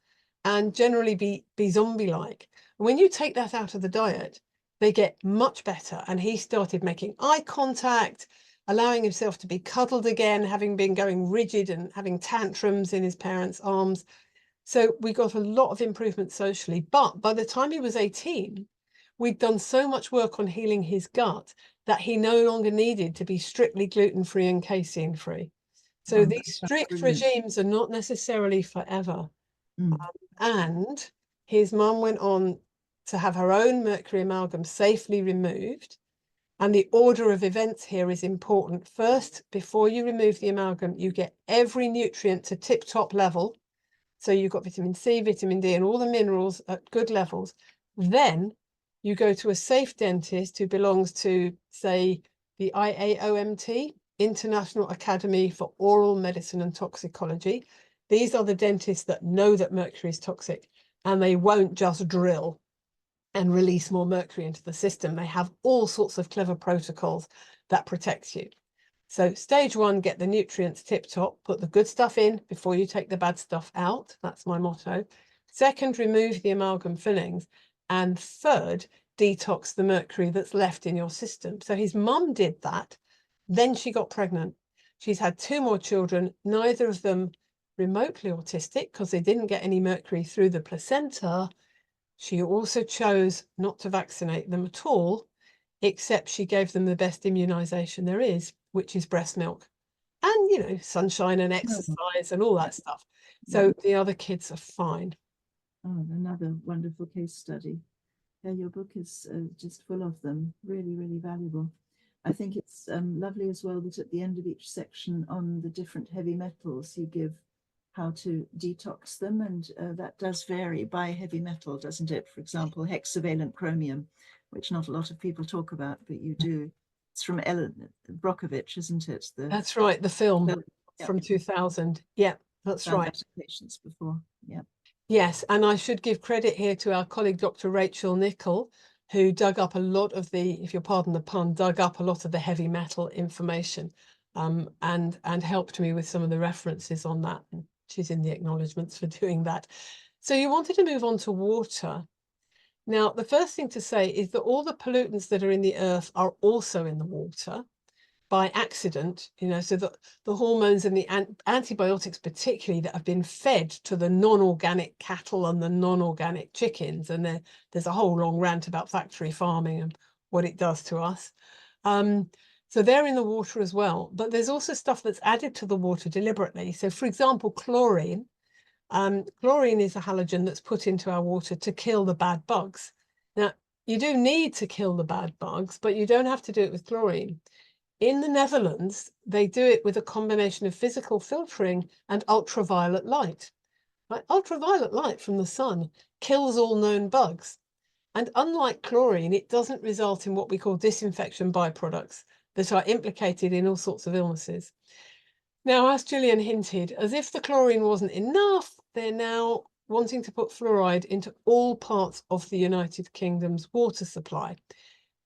and generally be zombie-like. When you take that out of the diet, they get much better. And he started making eye contact, allowing himself to be cuddled again, having been going rigid and having tantrums in his parents' arms. So we got a lot of improvement socially. But by the time he was 18, we'd done so much work on healing his gut that he no longer needed to be strictly gluten-free and casein-free. So these strict regimes are not necessarily forever. And his mum went on to have her own mercury amalgam safely removed. And the order of events here is important. First, before you remove the amalgam, you get every nutrient to tip-top level. So you've got vitamin C, vitamin D, and all the minerals at good levels. Then you go to a safe dentist who belongs to, say, the IAOMT, International Academy for Oral Medicine and Toxicology. These are the dentists that know that mercury is toxic, and they won't just drill and release more mercury into the system. They have all sorts of clever protocols that protect you. So stage 1, get the nutrients tip top, put the good stuff in before you take the bad stuff out. That's my motto. Second, remove the amalgam fillings. And third, detox the mercury that's left in your system. So his mum did that. Then she got pregnant. She's had 2 more children, neither of them remotely autistic because they didn't get any mercury through the placenta. She also chose not to vaccinate them at all, except she gave them the best immunization there is, which is breast milk. And, you know, sunshine and exercise and all that stuff. So the other kids are fine. Oh, another wonderful case study. Yeah, your book is just full of them. Really, really valuable. I think it's lovely as well that at the end of each section on the different heavy metals, you give how to detox them. And that does vary by heavy metal, doesn't it? For example, hexavalent chromium, which not a lot of people talk about, but you do. It's from Ellen Brockovich, isn't it? That's right, the film Yeah, from 2000. Yeah, that's done right. that in patients before. Yeah. Yes, and I should give credit here to our colleague, Dr. Rachel Nichol, who dug up a lot of the, if you'll pardon the pun, dug up a lot of the heavy metal information and helped me with some of the references on that. She's in the acknowledgements for doing that. So you wanted to move on to water. Now, the first thing to say is that all the pollutants that are in the earth are also in the water by accident, so the hormones and the antibiotics particularly that have been fed to the non-organic cattle and the non-organic chickens, and there's a whole long rant about factory farming and what it does to us. So they're in the water as well, but there's also stuff that's added to the water deliberately. So for example, chlorine. Chlorine is a halogen that's put into our water to kill the bad bugs. Now, you do need to kill the bad bugs, but you don't have to do it with chlorine. In the Netherlands, they do it with a combination of physical filtering and ultraviolet light. Right? Ultraviolet light from the sun kills all known bugs. And unlike chlorine, it doesn't result in what we call disinfection byproducts that are implicated in all sorts of illnesses. Now, as Gillian hinted, as if the chlorine wasn't enough, they're now wanting to put fluoride into all parts of the United Kingdom's water supply.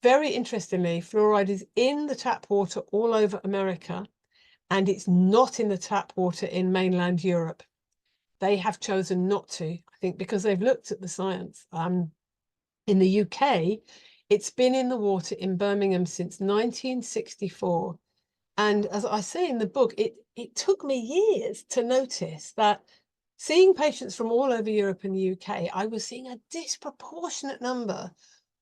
Very interestingly, fluoride is in the tap water all over America, and it's not in the tap water in mainland Europe. They have chosen not to, I think, because they've looked at the science. In the UK, it's been in the water in Birmingham since 1964. And as I say in the book, it took me years to notice that seeing patients from all over Europe and the UK, I was seeing a disproportionate number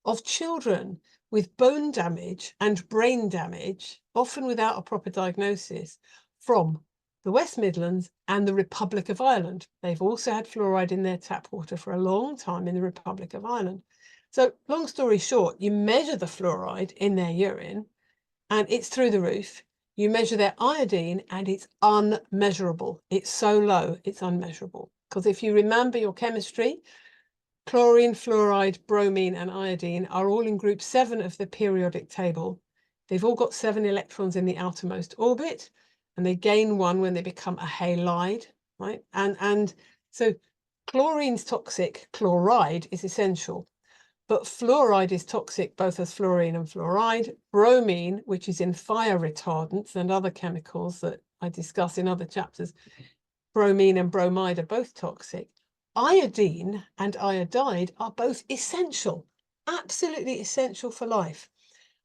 of children with bone damage and brain damage, often without a proper diagnosis, from the West Midlands and the Republic of Ireland. They've also had fluoride in their tap water for a long time in the Republic of Ireland. So long story short, you measure the fluoride in their urine and it's through the roof. You measure their iodine and it's unmeasurable. It's so low, it's unmeasurable. Because if you remember your chemistry, chlorine, fluoride, bromine, and iodine are all in group 7 of the periodic table. They've all got 7 electrons in the outermost orbit, and they gain 1 when they become a halide, right? And so chlorine's toxic, chloride is essential. But fluoride is toxic both as fluorine and fluoride. Bromine, which is in fire retardants and other chemicals that I discuss in other chapters, bromine and bromide are both toxic. Iodine and iodide are both essential, absolutely essential for life.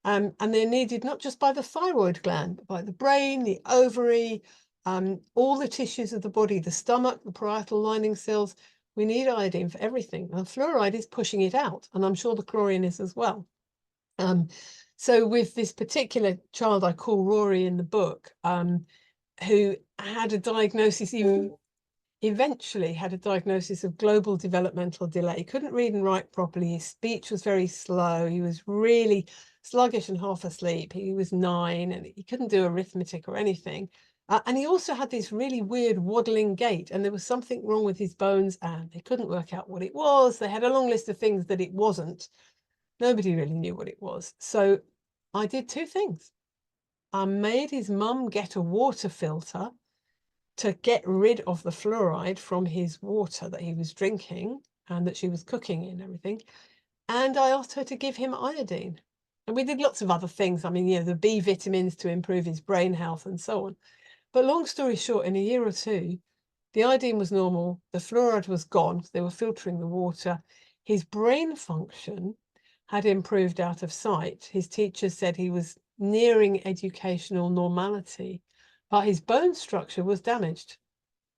And they're needed not just by the thyroid gland, but by the brain, the ovary, all the tissues of the body, the stomach, the parietal lining cells. We need iodine for everything. And fluoride is pushing it out, and I'm sure the chlorine is as well. So with this particular child I call Rory in the book, who had a diagnosis, eventually had a diagnosis of global developmental delay. He couldn't read and write properly. His speech was very slow. He was really sluggish and half asleep. He was 9 and he couldn't do arithmetic or anything. And he also had this really weird waddling gait, and there was something wrong with his bones and they couldn't work out what it was. They had a long list of things that it wasn't. Nobody really knew what it was. So I did 2 things. I made his mum get a water filter to get rid of the fluoride from his water that he was drinking and that she was cooking in and everything. And I asked her to give him iodine. And we did lots of other things. I mean, the B vitamins to improve his brain health and so on. But long story short, in a year or 2, the iodine was normal. The fluoride was gone. They were filtering the water. His brain function had improved out of sight. His teachers said he was nearing educational normality, but his bone structure was damaged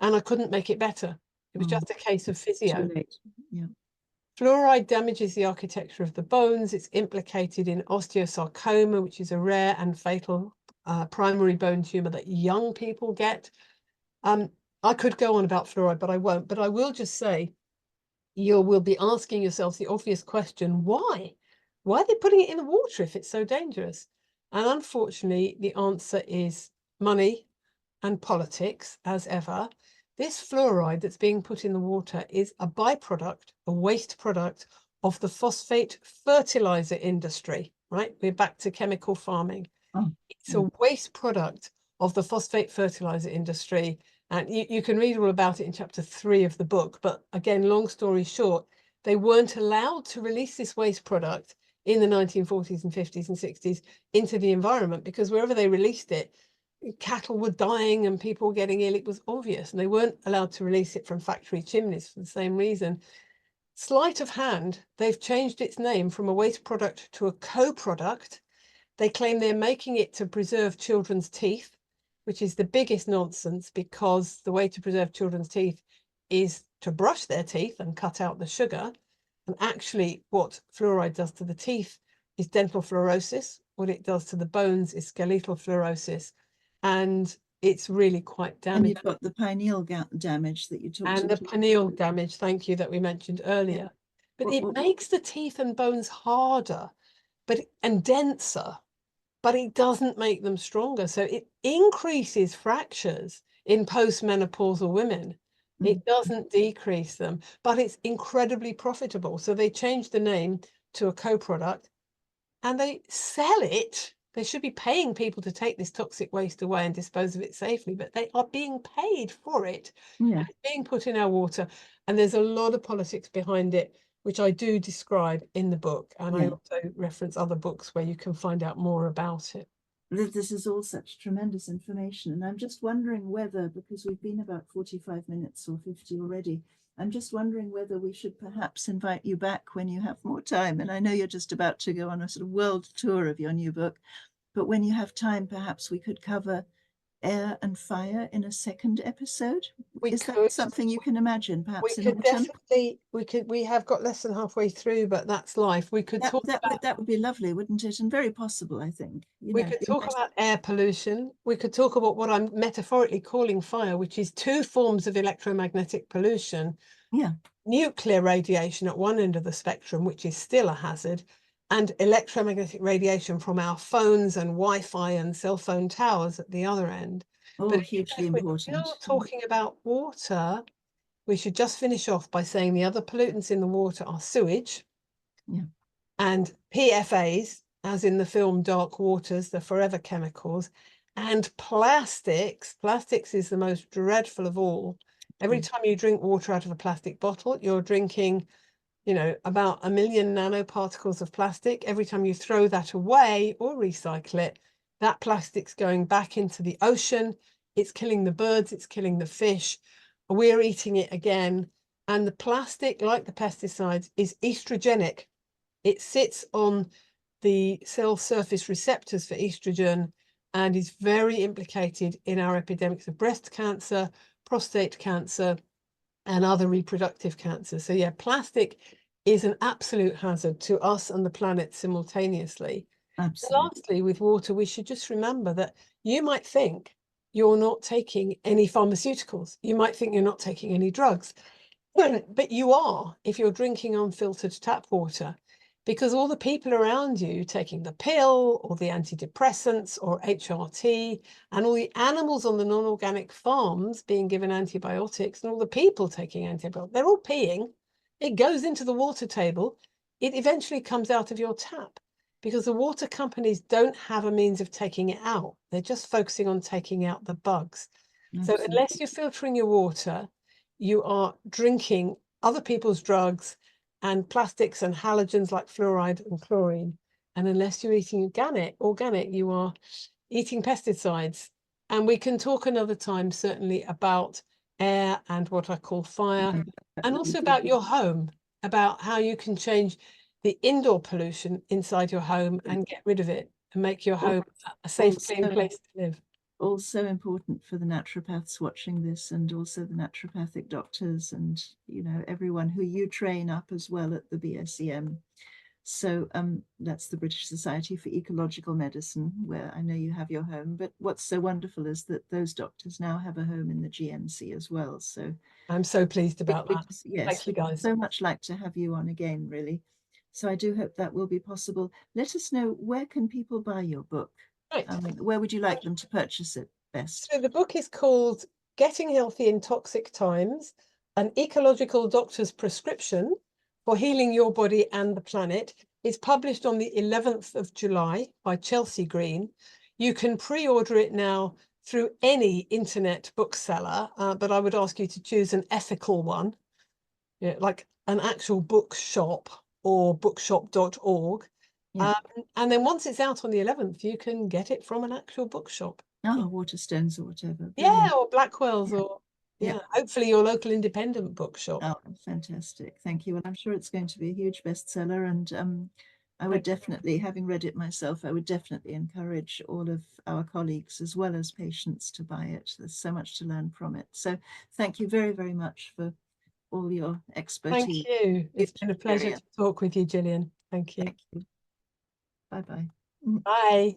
and I couldn't make it better. It was just a case of physio. Too late. Yeah. Fluoride damages the architecture of the bones. It's implicated in osteosarcoma, which is a rare and fatal primary bone tumor that young people get. I could go on about fluoride, but I won't. But I will just say you will be asking yourself the obvious question, why? Why are they putting it in the water if it's so dangerous? And unfortunately, the answer is money and politics, as ever. This fluoride that's being put in the water is a byproduct, a waste product of the phosphate fertilizer industry, right? We're back to chemical farming. Oh, It's a waste product of the phosphate fertilizer industry. And you can read all about it in chapter 3 of the book. But again, long story short, they weren't allowed to release this waste product in the 1940s and 50s and 60s into the environment, because wherever they released it, cattle were dying and people were getting ill. It was obvious, and they weren't allowed to release it from factory chimneys for the same reason. Sleight of hand, they've changed its name from a waste product to a co-product. They claim they're making it to preserve children's teeth, which is the biggest nonsense, because the way to preserve children's teeth is to brush their teeth and cut out the sugar. And actually, what fluoride does to the teeth is dental fluorosis. What it does to the bones is skeletal fluorosis. And it's really quite and damaging. you've got the pineal damage that you talked And the about. pineal damage, thank you, that we mentioned earlier. But it makes the teeth and bones harder and denser, but it doesn't make them stronger. So it increases fractures in postmenopausal women. It doesn't decrease them, but it's incredibly profitable. So they changed the name to a co-product and they sell it. They should be paying people to take this toxic waste away and dispose of it safely, but they are being paid for it. Yeah. And it's being put in our water. And there's a lot of politics behind it, which I do describe in the book. And I also reference other books where you can find out more about it. This is all such tremendous information. And I'm just wondering whether, because we've been about 45 minutes or 50 already, I'm just wondering whether we should perhaps invite you back when you have more time. And I know you're just about to go on a sort of world tour of your new book, but when you have time, perhaps we could cover air and fire in a second episode. Is that something you can imagine, perhaps in autumn? We have got less than halfway through, but that's life. We could talk about that would be lovely, wouldn't it? And very possible, I think. we could talk about air pollution. We could talk about what I'm metaphorically calling fire, which is two forms of electromagnetic pollution. Yeah. Nuclear radiation at one end of the spectrum, which is still a hazard, and electromagnetic radiation from our phones and Wi-Fi and cell phone towers at the other end. Oh, hugely important. If you're talking about water, we should just finish off by saying the other pollutants in the water are sewage, and PFAs, as in the film Dark Waters, the forever chemicals, and plastics. Plastics is the most dreadful of all. Every time you drink water out of a plastic bottle, you're drinking, about 1 million nanoparticles of plastic. Every time you throw that away or recycle it, that plastic's going back into the ocean. It's killing the birds, it's killing the fish. We're eating it again. And the plastic, like the pesticides, is estrogenic. It sits on the cell surface receptors for estrogen and is very implicated in our epidemics of breast cancer, prostate cancer, and other reproductive cancers. So yeah, plastic is an absolute hazard to us and the planet simultaneously. Absolutely. Lastly, with water, we should just remember that you might think you're not taking any pharmaceuticals. You might think you're not taking any drugs, but you are if you're drinking unfiltered tap water, because all the people around you taking the pill or the antidepressants or HRT, and all the animals on the non-organic farms being given antibiotics, and all the people taking antibiotics, they're all peeing. It goes into the water table. It eventually comes out of your tap, because the water companies don't have a means of taking it out. They're just focusing on taking out the bugs. Absolutely. So unless you're filtering your water, you are drinking other people's drugs and plastics and halogens like fluoride and chlorine. And unless you're eating organic, you are eating pesticides. And we can talk another time, certainly, about air and what I call fire, and also about your home, about how you can change the indoor pollution inside your home and get rid of it and make your home a safe, clean place to live. Also important for the naturopaths watching this, and also the naturopathic doctors, and everyone who you train up as well at the BSEM. So that's the British Society for Ecological Medicine, where I know you have your home. But what's so wonderful is that those doctors now have a home in the GNC as well. So I'm so pleased about that. yes, Thank you, guys. so much like to have you on again, really. So I do hope that will be possible. Let us know, where can people buy your book? Right. Where would you like them to purchase it best? So the book is called Getting Healthy in Toxic Times, an ecological doctor's prescription for healing your body and the planet. It's published on the 11th of July by Chelsea Green. You can pre-order it now through any internet bookseller, but I would ask you to choose an ethical one, like an actual bookshop or bookshop.org. Yeah. And then once it's out on the 11th, you can get it from an actual bookshop. Oh, Waterstones or whatever. Yeah, Brilliant. or Blackwell's, Yeah. or Yeah. hopefully your local independent bookshop. Oh, fantastic. Thank you. Well, I'm sure it's going to be a huge bestseller. And I would definitely, having read it myself, I would definitely encourage all of our colleagues as well as patients to buy it. There's so much to learn from it. So thank you very, very much for all your expertise. Thank you. It's been a pleasure Experience. to talk with you, Gillian. Thank you. Thank you. Bye-bye. Bye.